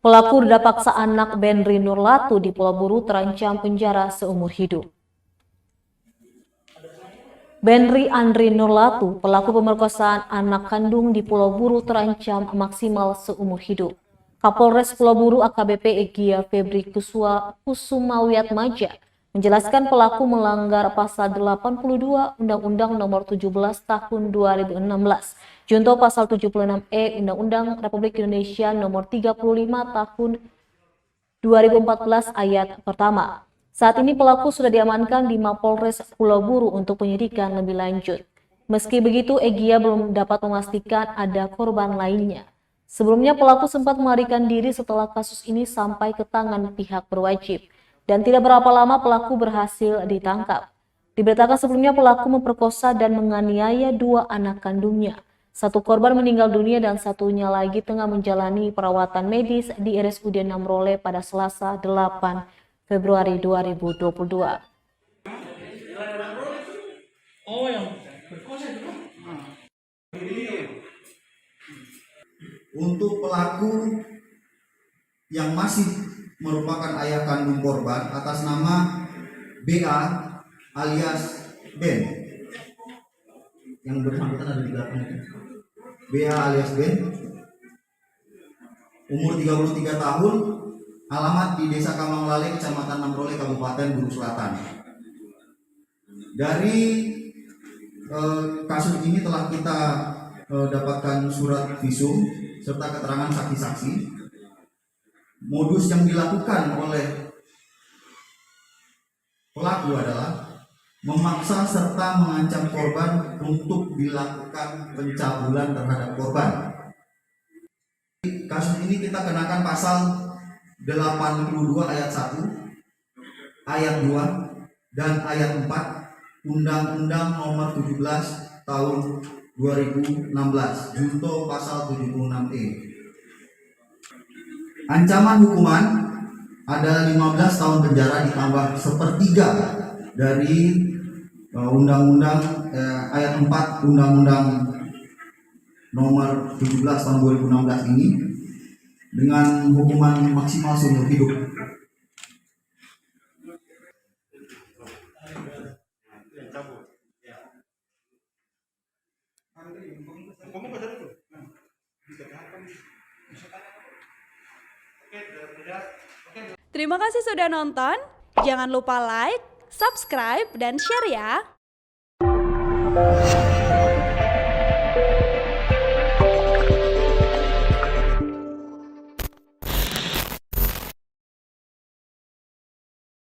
Pelaku ruda paksa anak Benri Nurlatu di Pulau Buru terancam penjara seumur hidup. Benri Andri Nurlatu, pelaku pemerkosaan anak kandung di Pulau Buru terancam maksimal seumur hidup. Kapolres Pulau Buru AKBP Egya Febri Kusumawiatmaja menjelaskan pelaku melanggar pasal 82 Undang-Undang Nomor 17 Tahun 2016, junto pasal 76E Undang-Undang Republik Indonesia Nomor 35 Tahun 2014 ayat pertama. Saat ini pelaku sudah diamankan di Mapolres Pulau Buru untuk penyidikan lebih lanjut. Meski begitu, Egya belum dapat memastikan ada korban lainnya. Sebelumnya pelaku sempat melarikan diri setelah kasus ini sampai ke tangan pihak berwajib. Dan tidak berapa lama pelaku berhasil ditangkap. Diberitakan sebelumnya pelaku memperkosa dan menganiaya 2 anak kandungnya. 1 korban meninggal dunia dan satunya lagi tengah menjalani perawatan medis di RSUD Namrole pada Selasa 8 Februari 2022. Oh, yang berkosa itu. Untuk pelaku yang masih merupakan ayah kandung korban atas nama BA alias Ben, yang bersangkutan ada di belakang, BA alias Ben, umur 33 tahun, alamat di Desa Kamanglale, Kecamatan Namrole, Kabupaten Buru Selatan. Dari kasus ini telah kita dapatkan surat visum serta keterangan saksi-saksi. Modus yang dilakukan oleh pelaku adalah memaksa serta mengancam korban untuk dilakukan pencabulan terhadap korban. Kasus ini kita kenakan pasal 82 ayat 1, ayat 2, dan ayat 4 Undang-Undang Nomor 17 Tahun 2016, junto pasal 76E. Ancaman hukuman adalah 15 tahun penjara ditambah 1/3 dari Undang-Undang ayat 4 Undang-Undang Nomor 17 Tahun 2016 ini, dengan hukuman maksimal seumur hidup. Terima kasih sudah nonton. Jangan lupa like, subscribe, dan share ya.